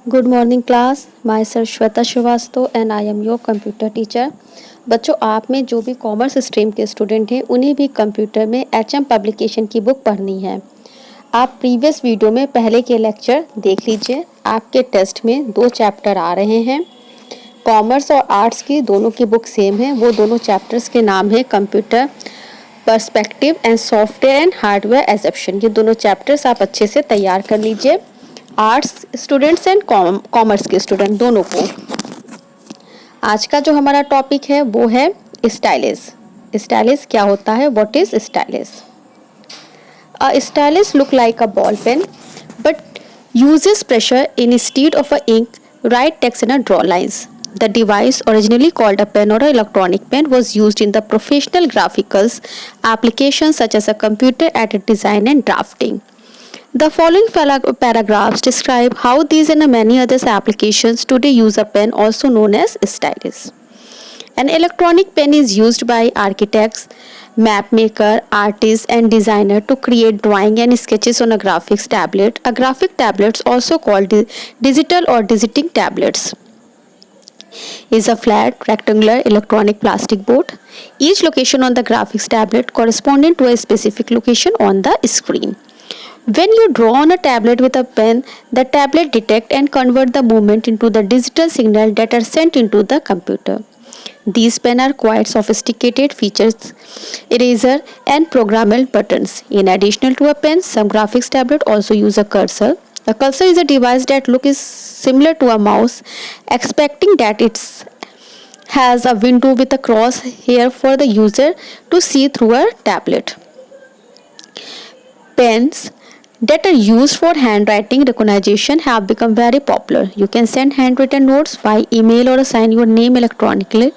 Good morning class. Myself Shweta Srivastava and I am your computer teacher. बच्चों, आप में जो भी कॉमर्स स्ट्रीम के स्टूडेंट हैं उन्हें भी कंप्यूटर में एचएम पब्लिकेशन की बुक पढ़नी है। आप प्रीवियस वीडियो में पहले के लेक्चर देख लीजिए। आपके टेस्ट में 2 चैप्टर आ रहे हैं। कॉमर्स और आर्ट्स की दोनों की बुक सेम है। वो दोनों चैप्टर्स के नाम है computer perspective and software and hardware assumption. ये दोनों चैप्टर्स आप अच्छे से तैयार कर लीजिए, आर्ट्स स्टूडेंट्स एंड कॉमर्स के स्टूडेंट दोनों को। आज का जो हमारा टॉपिक है वो है स्टाइलिस। स्टाइलिस क्या होता है? What is stylish? A stylish look like a ball pen but uses pressure instead of a ink, write text and draw lines. The device, originally called a pen or an electronic pen, was used in the professional graphics applications such as a computer aided design and drafting. The following paragraphs describe how these and many other applications today use a pen, also known as stylus. An electronic pen is used by architects, map maker, artists, and designer to create drawing and sketches on a graphics tablet. A graphic tablets, also called digital or digiting tablets, is a flat rectangular electronic plastic board. Each location on the graphics tablet corresponding to a specific location on the screen. When you draw on a tablet with a pen, the tablet detects and converts the movement into the digital signal that are sent into the computer. These pens are quite sophisticated features, eraser and programmable buttons. In addition to a pen, some graphics tablets also use a cursor. A cursor is a device that looks similar to a mouse, expecting that it has a window with a crosshair for the user to see through a tablet. Pens that are used for handwriting recognition have become very popular. You can send handwritten notes by email or sign your name electronically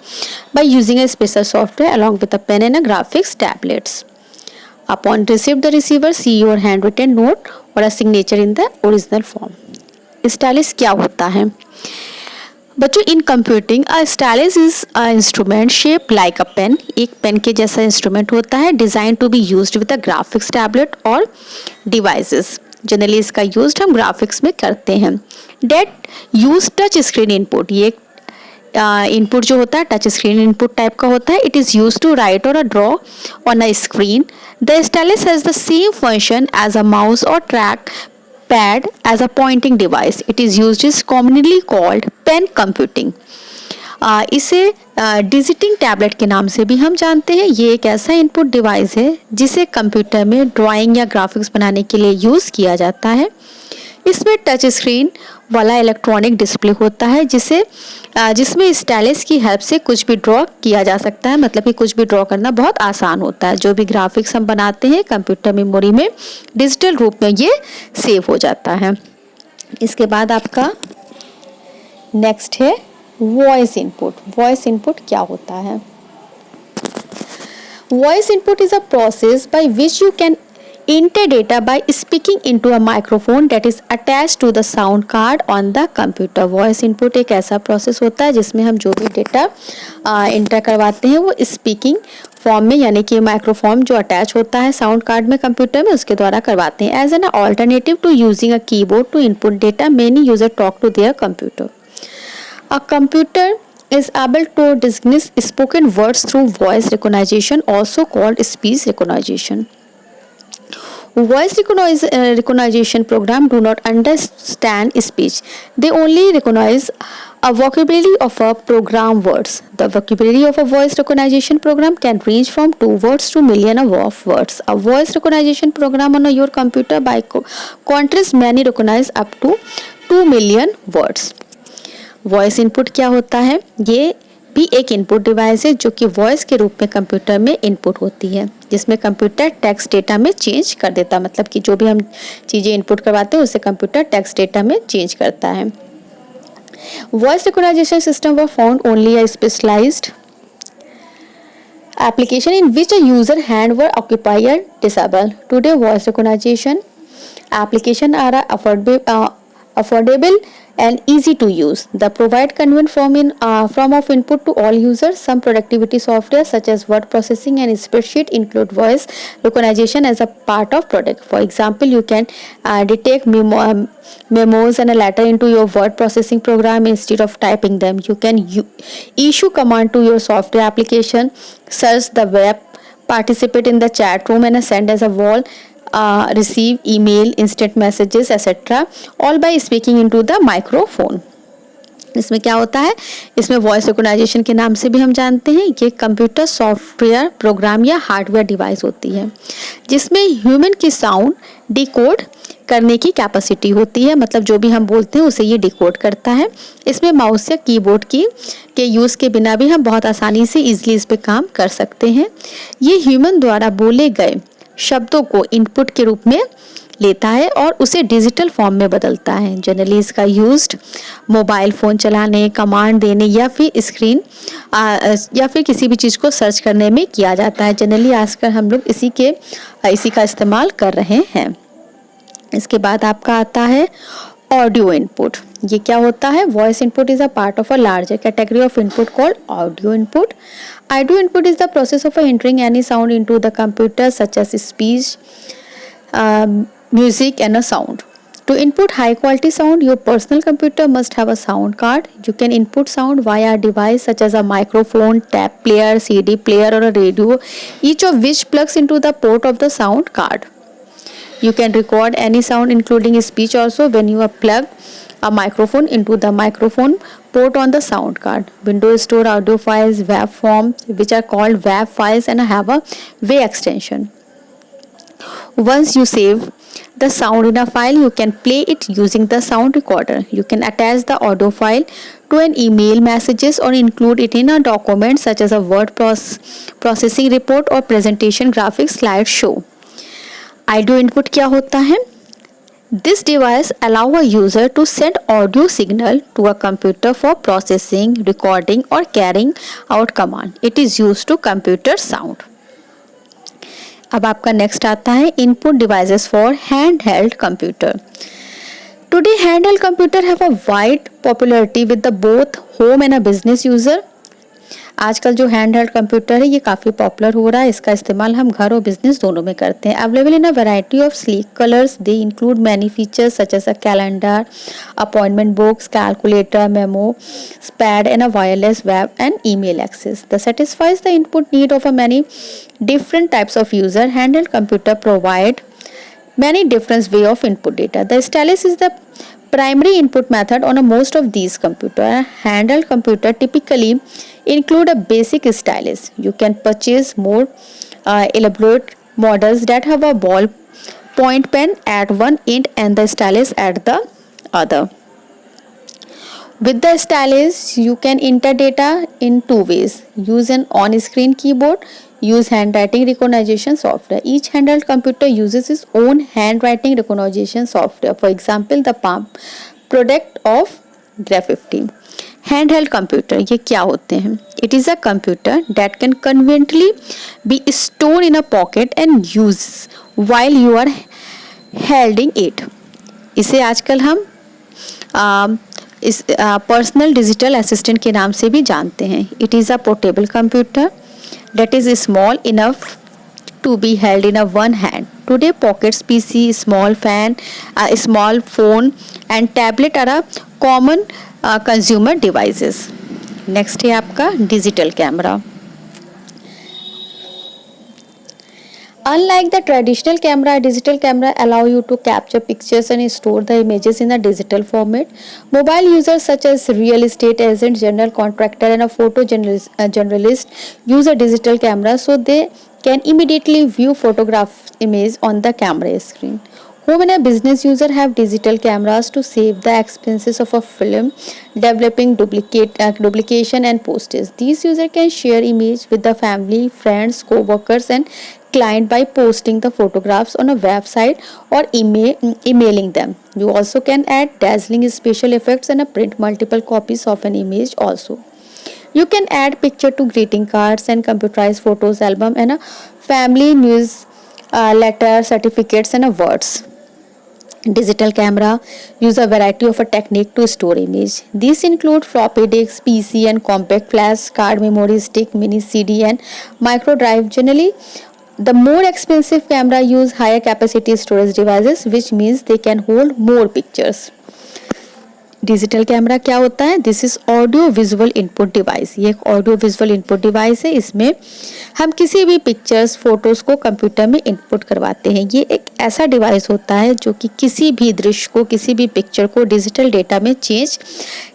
by using a special software along with a pen and a graphics tablets. Upon receipt, the receiver see your handwritten note or a signature in the original form. Stylus क्या होता है बच्चों? In computing a stylus is a instrument shape like a pen. एक pen के जैसा instrument होता है, design to be used with a graphics tablet और डिवाइसेस। जनरली इसका यूज हम ग्राफिक्स में करते हैं। That use touch screen input. ये इनपुट जो होता है टच स्क्रीन इनपुट टाइप का होता है। It is use to write और draw on a screen. The stylus has the same function as a mouse और track pad as a pointing device. It is used is commonly called pen computing. इसे डिजिटिंग tablet के नाम से भी हम जानते हैं। ये एक ऐसा इनपुट डिवाइस है जिसे कंप्यूटर में ड्राइंग या ग्राफिक्स बनाने के लिए यूज़ किया जाता है। इसमें टच स्क्रीन वाला इलेक्ट्रॉनिक डिस्प्ले होता है जिसमें स्टाइलिस की हेल्प से कुछ भी ड्रॉ किया जा सकता है। मतलब कि कुछ भी ड्रॉ करना बहुत आसान होता है। जो भी ग्राफिक्स हम बनाते हैं कंप्यूटर मेमोरी में डिजिटल रूप में ये सेव हो जाता है। इसके बाद आपका नेक्स्ट है वॉइस इनपुट। वॉइस इनपुट क्या होता है? Voice input is a process by which you can enter data by speaking into a microphone that is attached to the sound card on the computer. Voice input एक ऐसा process होता है जिसमें हम जो भी डेटा इंटर करवाते हैं वो स्पीकिंग फॉर्म में, यानी कि माइक्रोफोन जो अटैच होता है साउंड कार्ड में कंप्यूटर में, उसके द्वारा करवाते हैं। As an alternative to using a keyboard to input data, many user talk to their computer. A computer is able to distinguish spoken words through voice recognition, also called speech recognition. Voice recognition program do not understand speech. They only recognize a vocabulary of a program words. The vocabulary of a voice recognition program can range from 2 words to million of words. A voice recognition program on your computer by contrast many recognize up to 2 million words. Voice input क्या होता है? ये भी एक input device है जो कि voice के रूप में कंप्यूटर में इनपुट होती है, जिसमें कंप्यूटर टेक्स्ट डेटा में चेंज कर देता है। मतलब कि जो भी हम चीज़ें इनपुट करवाते हैं उसे कंप्यूटर टेक्स्ट डेटा में चेंज करता है। Voice recognition system were found only a specialised application in which a user hand were occupied or disabled. Today voice recognition application are affordable affordable and easy to use. The provide convenient form of input to all users. Some productivity software such as word processing and spreadsheet include voice recognition as a part of product. For example, you can detect memos and a letter into your word processing program instead of typing them. You can issue command to your software application, search the web, participate in the chat room, and send as a wall, receive email, instant messages, etc. all by speaking into the microphone. इसमें क्या होता है, इसमें voice recognition के नाम से भी हम जानते हैं कि कंप्यूटर सॉफ्टवेयर प्रोग्राम या हार्डवेयर डिवाइस होती है जिसमें ह्यूमन की साउंड डिकोड करने की कैपेसिटी होती है, मतलब जो भी हम बोलते हैं उसे ये डिकोड करता है। इसमें माउस या कीबोर्ड के यूज़ के बिना भी हम बहुत आसानी से इजीली इस पे काम कर सकते हैं। ये ह्यूमन द्वारा बोले गए शब्दों को इनपुट के रूप में लेता है और उसे डिजिटल फॉर्म में बदलता है। जनरली इसका यूज्ड मोबाइल फ़ोन चलाने, कमांड देने या फिर स्क्रीन या फिर किसी भी चीज़ को सर्च करने में किया जाता है। जनरली आजकल हम लोग इसी का इस्तेमाल कर रहे हैं। इसके बाद आपका आता है ऑडियो इनपुट। ये क्या होता है? Voice input is a part of a larger category of input called audio input. Audio input is the process of entering any sound into the computer such as speech, music and a sound. To input high quality sound, your personal computer must have a sound card. You can input sound via a device such as a microphone, tape player, CD player or a radio, each of which plugs into the port of the sound card. You can record any sound including speech also when you plug a microphone into the microphone port on the sound card. Windows store audio files, WAV form, which are called WAV files and have a WAV extension. Once you save the sound in a file, you can play it using the sound recorder. You can attach the audio file to an email messages or include it in a document such as a word processing report or presentation graphics slideshow. Audio input क्या होता है? This device allow a user to send audio signal to a computer for processing, recording or carrying out command. It is used to computer sound. अब आपका next आता है input devices for hand held computer. Today hand held computer have a wide popularity with the both home and a business user. आजकल जो hand held computer है ये काफ़ी popular हो रहा है। इसका इस्तेमाल हम घर और बिजनेस दोनों में करते हैं। Available in a variety of sleek colours, they include many features such as a calendar, appointment books, calculator, memo pad and a wireless web and email access. That satisfies the input need of a many different types of user. Handheld computer provide many different way of input data. The stylus is the primary input method on a most of these computer. Handheld computer typically include a basic stylus. You can purchase more elaborate models that have a ball point pen at one end and the stylus at the other. With the stylus, you can enter data in two ways. Use an on-screen keyboard, use handwriting recognition software. Each handheld computer uses its own handwriting recognition software. For example, the Palm product of Graph50. Handheld computer ये क्या होते हैं? It is a computer that can conveniently be stored in a pocket and used while you are holding it. इसे आजकल हम इस personal digital assistant के नाम से भी जानते हैं। It is a portable computer that is small enough to be held in a one hand. Today, pockets, PC, small fan, small phone, and tablet are a common consumer devices. Next है आपका digital camera. Unlike the traditional camera, digital camera allow you to capture pictures and store the images in a digital format. Mobile users such as real estate agent, general contractor and a photo journalist use a digital camera so they can immediately view photograph image on the camera screen. Home and a business user have digital cameras to save the expenses of a film, developing duplication and postage. These users can share image with the family, friends, co-workers and client by posting the photographs on a website or emailing them. You also can add dazzling special effects and print multiple copies of an image also. You can add picture to greeting cards and computerized photos album and a family news letter certificates and words. Digital camera use a variety of a technique to store image. These include floppy disks, PC and compact flash, card memory stick, mini CD and micro drive. Generally, the more expensive camera use higher capacity storage devices, which means they can hold more pictures. Digital camera क्या होता है? This is audio visual input device. ये एक audio visual input device है। इसमें हम किसी भी पिक्चर्स फोटोज को कंप्यूटर में इनपुट करवाते हैं। ये एक ऐसा डिवाइस होता है जो कि किसी भी दृश्य को, किसी भी पिक्चर को डिजिटल डेटा में चेंज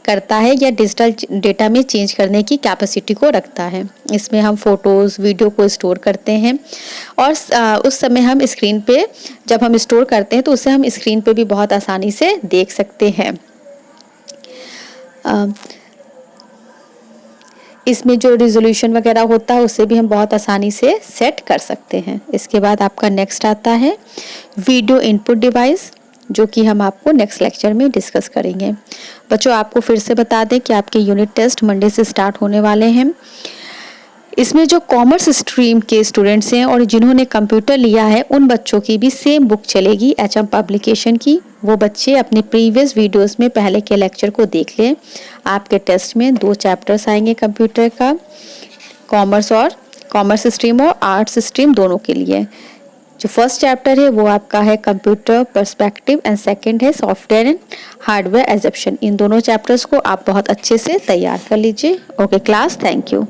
करता है या डिजिटल डेटा में चेंज करने की कैपेसिटी को रखता है। इसमें हम फोटोज वीडियो को स्टोर करते हैं और उस समय हम स्क्रीन पे जब हम स्टोर करते हैं तो उसे हम स्क्रीन पे भी बहुत आसानी से देख सकते हैं। इसमें जो रिजोल्यूशन वगैरह होता है उसे भी हम बहुत आसानी से सेट कर सकते हैं। इसके बाद आपका नेक्स्ट आता है वीडियो इनपुट डिवाइस, जो कि हम आपको नेक्स्ट लेक्चर में डिस्कस करेंगे। बच्चों, आपको फिर से बता दें कि आपके यूनिट टेस्ट मंडे से स्टार्ट होने वाले हैं। इसमें जो कॉमर्स स्ट्रीम के स्टूडेंट्स हैं और जिन्होंने कंप्यूटर लिया है उन बच्चों की भी सेम बुक चलेगी एचएम पब्लिकेशन की। वो बच्चे अपने प्रीवियस वीडियोस में पहले के लेक्चर को देख लें। आपके टेस्ट में 2 चैप्टर्स आएंगे कंप्यूटर का, कॉमर्स स्ट्रीम और आर्ट्स स्ट्रीम दोनों के लिए। जो फर्स्ट चैप्टर है वो आपका है कंप्यूटर पर्सपेक्टिव एंड सेकंड है सॉफ्टवेयर एंड हार्डवेयर एजम्पशन। इन दोनों चैप्टर्स को आप बहुत अच्छे से तैयार कर लीजिए। Okay class, thank you.